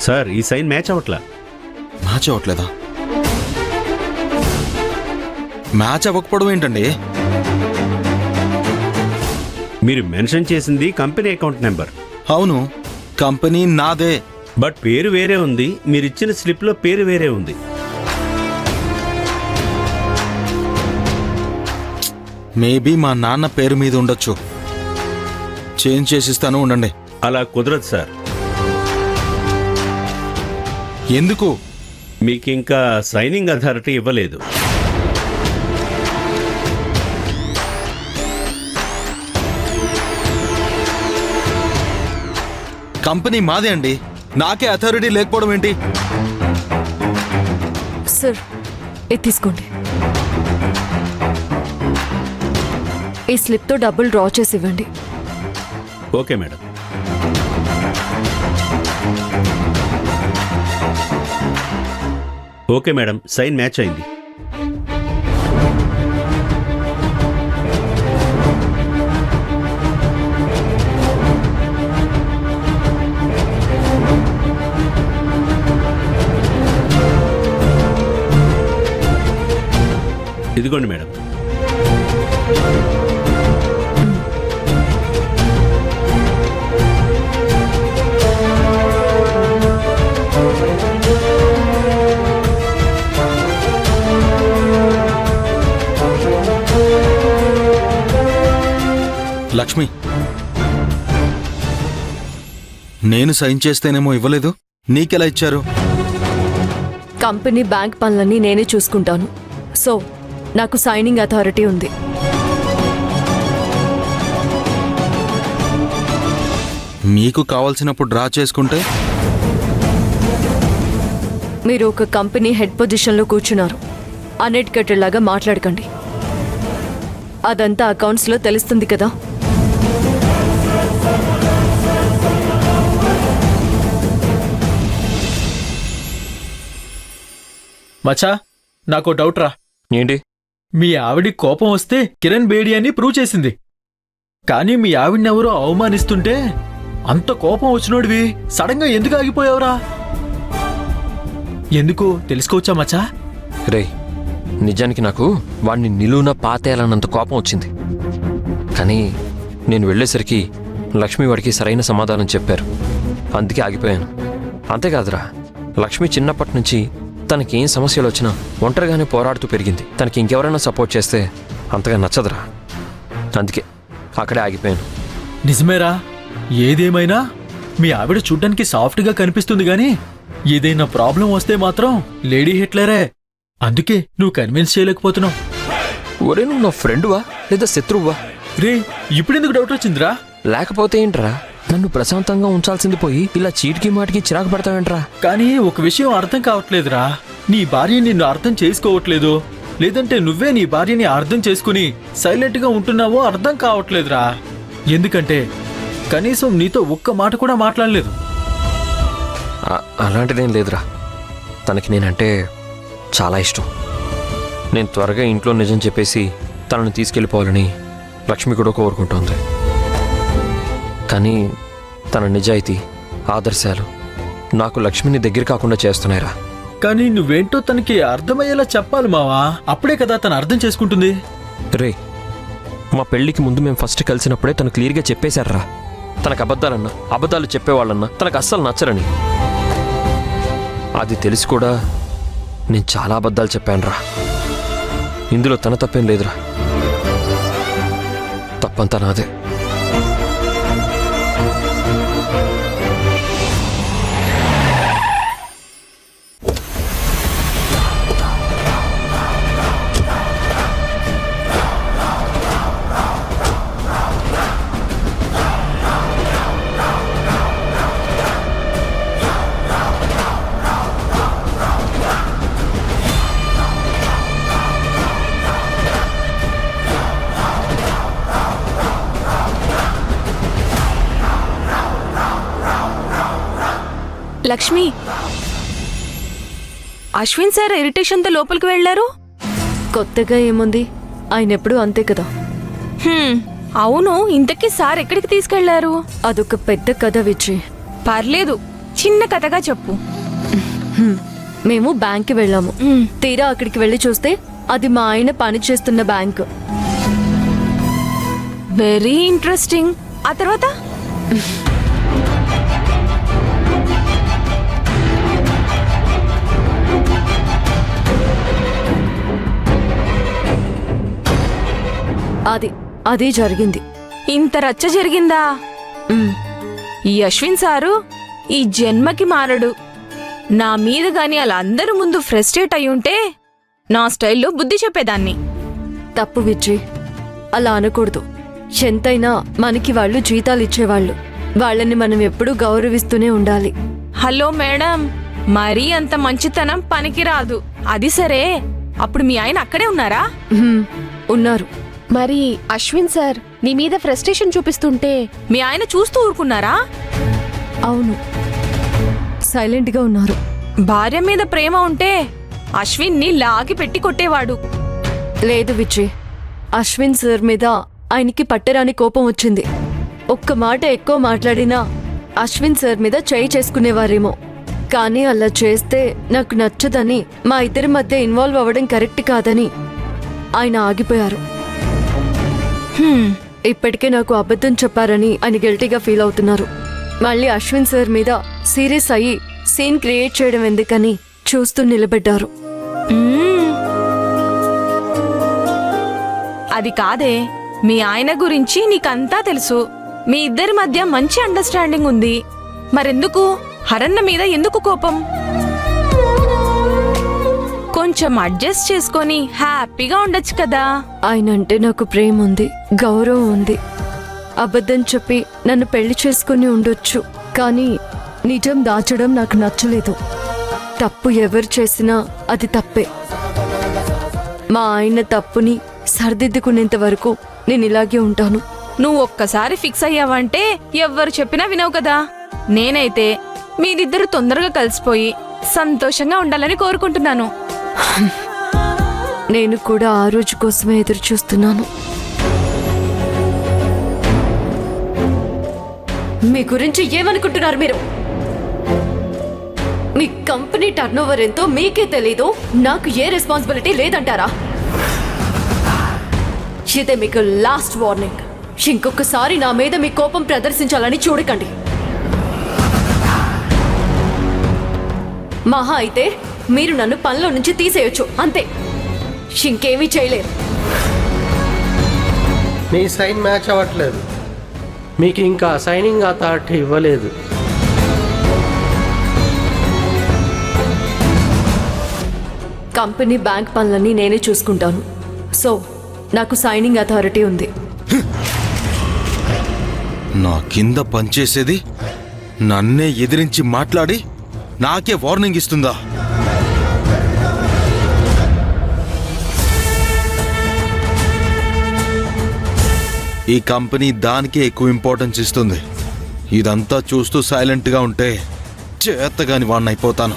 Sir ఈ sign match అవ్వట్లా. Match అవ్వట్లేదా? Match అవ్వకపోవడం ఏంటండి? మీరు మెన్షన్ చేసింది కంపెనీ అకౌంట్ నెంబర్. అవును, కంపెనీ నాదే. బట్ పేరు వేరే ఉంది. మీరిచ్చిన స్లిప్లో పేరు వేరే ఉంది. మేబీ మా నాన్న పేరు మీద ఉండొచ్చు. చేంజ్ చేసిస్తాను, ఉండండి. అలా కుదరదు సార్. ఎందుకు? మీకు ఇంకా సైనింగ్ అథారిటీ ఇవ్వలేదు. కంపెనీ మాదే అండి, నాకే అథారిటీ లేకపోవడం ఏంటి? సార్ ఇది తీసుకోండి. ఈ స్లిప్తో డబ్బులు డ్రా చేసి ఇవ్వండి. Okay madam. Okay madam, sign match అయింది. ఇదిగోండి మేడం. లక్ష్మి, నేను సైన్ చేస్తేనేమో ఇవ్వలేదు, నీకెలా ఇచ్చారు? కంపెనీ బ్యాంక్ పనులన్నీ నేనే చూసుకుంటాను. సో నాకు సైనింగ్ అథారిటీ ఉంది. మీకు కావాల్సినప్పుడు డ్రా చేసుకుంటే? మీరు ఒక కంపెనీ హెడ్ పొజిషన్లో కూర్చున్నారు. అన్ఎడ్యుకేటెడ్ లాగా మాట్లాడకండి. అదంతా అకౌంట్స్లో తెలుస్తుంది కదా. మచ్చా, నాకు డౌట్ రా. ఏంటి? మీ ఆవిడి కోపం వస్తే కిరణ్ బేడి అని ప్రూవ్ చేసింది. కానీ మీ ఆవిడనెవరో అవమానిస్తుంటే అంత కోపం వచ్చినోడివి సడన్ గా ఎందుకు ఆగిపోయావురా? ఎందుకు తెలుసుకోవచ్చా మచ్చా? రేయ్, నిజానికి నాకు వాడిని నిలువున పాతేయాలన్నంత కోపం వచ్చింది. కానీ నేను వెళ్ళేసరికి లక్ష్మి వాడికి సరైన సమాధానం చెప్పారు. అందుకే ఆగిపోయాను. అంతేకాదురా, లక్ష్మి చిన్నప్పటి నుంచి తనకేం సమస్యలు వచ్చినా ఒంటరిగానే పోరాడుతూ పెరిగింది. తనకి ఇంకెవరైనా సపోర్ట్ చేస్తే అంతగా నచ్చదురా. అందుకే అక్కడే ఆగిపోయాను. నిజమేరా. ఏదేమైనా మీ ఆవిడ చూడ్డానికి సాఫ్ట్గా కనిపిస్తుంది గాని ఏదైనా ప్రాబ్లం వస్తే మాత్రం లేడీ హిట్లరే. అందుకే నువ్వు కన్విన్స్ చేయలేకపోతున్నావు. ఒరే, నువ్వు నా ఫ్రెండువా లేదా శత్రువువా? రే, ఇప్పుడెందుకు డౌట్ వచ్చిందిరా? లేకపోతే ఏంట్రా, నన్ను ప్రశాంతంగా ఉంచాల్సింది పోయి ఇలా చీటికి మాటికి చిరాకు పడతావేంట్రా? కానీ ఒక విషయం అర్థం కావట్లేదురా. నీ భార్య నిన్ను అర్థం చేసుకోవట్లేదు, లేదంటే నువ్వే నీ భార్యని అర్థం చేసుకుని సైలెంట్గా ఉంటున్నావో అర్థం కావట్లేదురా. ఎందుకంటే కనీసం నీతో ఒక్క మాట కూడా మాట్లాడలేదు. అలాంటిదేం లేదురా. తనకి నేనంటే చాలా ఇష్టం. నేను త్వరగా ఇంట్లో నిజం చెప్పేసి తనని తీసుకెళ్ళిపోవాలని లక్ష్మి కూడా కోరుకుంటోంది. కానీ తన నిజాయితీ, ఆదర్శాలు నాకు లక్ష్మిని దగ్గర కాకుండా చేస్తున్నాయిరా. కానీ నువ్వేంటో తనకి అర్థమయ్యేలా చెప్పాలి మావా. అప్పుడే కదా తను అర్థం చేసుకుంటుంది. రే, మా పెళ్లికి ముందు మేము ఫస్ట్ కలిసినప్పుడే తను క్లియర్గా చెప్పేశారా, తనకు అబద్ధాలు చెప్పేవాళ్ళన్నా తనకు అస్సలు నచ్చరని. అది తెలిసి కూడా నేను చాలా అబద్ధాలు చెప్పానురా. ఇందులో తన తప్పేం లేదురా. తప్పంతా నాదే. లక్ష్మి, అశ్విన్ సార్ ఇరిటేషన్తో లోపలికి వెళ్లారు. కొత్తగా ఏముంది, ఆయన ఎప్పుడు అంతే కదా. అవును, ఇంతకీ సార్ ఎక్కడికి తీసుకెళ్లారు? అదొక పెద్ద కథ విజయ్. పర్లేదు, చిన్న కథగా చెప్పు. మేము బ్యాంక్కి వెళ్ళాము. తీరా అక్కడికి వెళ్ళి చూస్తే అది మా ఆయన పని చేస్తున్న బ్యాంక్. Very interesting. ఆ తర్వాత? అది జరిగింది. ఇంత రచ్చ జరిగిందా? మ్, ఈ అశ్విన్ సారు ఈ జన్మకి మారడు. నా మీద గాని అలా అందరి ముందు ఫ్రస్ట్రేట్ అయ్యుంటే నా స్టైల్లో బుద్ధి చెప్పేదాన్ని. తప్పు విజయ్, అలా అనకూడదు. ఎంతైనా మనకి వాళ్ళు జీతాలు ఇచ్చేవాళ్ళు. వాళ్ళని మనం ఎప్పుడూ గౌరవిస్తూనే ఉండాలి. హలో మేడం, మరీ అంత మంచితనం పనికిరాదు. అది సరే, అప్పుడు మీ ఆయన అక్కడే ఉన్నారా? ఉన్నారు. మరి అశ్విన్ సార్ నీ మీద ఫ్రస్ట్రేషన్ చూపిస్తుంటే మీ ఆయన చూస్తూ ఊరుకున్నారా? అవును, సైలెంట్గా ఉన్నారు. భార్య మీద ప్రేమ ఉంటే అశ్విన్ని లాగి పెట్టి కొట్టేవాడు. లేదు విజయ్, అశ్విన్ సార్ మీద ఆయనకి పట్టరాని కోపం వచ్చింది. ఒక్క మాట ఎక్కువ మాట్లాడినా అశ్విన్ సార్ మీద చేయి చేసుకునేవారేమో. కానీ అలా చేస్తే నాకు నచ్చదని, మా ఇద్దరి మధ్య ఇన్వాల్వ్ అవ్వడం కరెక్ట్ కాదని ఆయన ఆగిపోయారు. ఇప్పటికే నాకు అబద్ధం చెప్పారని ఆయన గిల్టీగా ఫీల్ అవుతున్నారు. మళ్ళీ అశ్విన్ సార్ మీద సీరియస్ అయ్యి సీన్ క్రియేట్ చేయడం ఎందుకని చూస్తూ నిలబడ్డారు. అది కాదే, మీ ఆయన గురించి నీకంతా తెలుసు. మీ ఇద్దరి మధ్య మంచి అండర్స్టాండింగ్ ఉంది. మరెందుకు హరన్న మీద ఎందుకు కోపం? కొంచెం అడ్జస్ట్ చేసుకొని హ్యాపీగా ఉండొచ్చు కదా. ఆయన అంటే నాకు ప్రేమ ఉంది, గౌరవం ఉంది. అబద్ధం చెప్పి నన్ను పెళ్లి చేసుకుని ఉండొచ్చు, కానీ నిజం దాచడం నాకు నచ్చలేదు. తప్పు ఎవరు చేసినా అది తప్పే. మా ఆయన తప్పుని సరిదిద్దుకునేంత వరకు నేను ఇలాగే ఉంటాను. నువ్వు ఒక్కసారి ఫిక్స్ అయ్యావంటే ఎవ్వరు చెప్పినా వినవు కదా. నేనైతే మీరిద్దరు తొందరగా కలిసిపోయి సంతోషంగా ఉండాలని కోరుకుంటున్నాను. నేను కూడా ఆ రోజు కోసమే ఎదురు చూస్తున్నాను. మీ గురించి ఏమనుకుంటున్నారు మీరు? మీ కంపెనీ టర్నోవర్ ఎంతో మీకే తెలీదు, నాకు ఏ రెస్పాన్సిబిలిటీ లేదంటారా? ఇదే మీకు లాస్ట్ వార్నింగ్. ఇంకొకసారి నా మీద మీ కోపం ప్రదర్శించాలని చూడకండి. మహా అయితే మీరు నన్ను పనిలో నుంచి తీసేయొచ్చు, అంతే. ఇంకేమీ చేయలేరు. మీ సైన్ మ్యాచ్ అవ్వట్లేదు. మీకు ఇంకా సైనింగ్ అథారిటీ ఇవ్వలేదు. కంపెనీ బ్యాంక్ పనులన్నీ నేనే చూసుకుంటాను. సో నాకు సైనింగ్ అథారిటీ ఉంది. నా కింద పనిచేసేది నన్నే ఎదిరించి మాట్లాడి నాకే వార్నింగ్ ఇస్తుందా? ఈ కంపెనీ దానికే ఎక్కువ ఇంపార్టెన్స్ ఇస్తుంది. ఇదంతా చూస్తూ సైలెంట్గా ఉంటే చేతగాని వాడిని అయిపోతాను.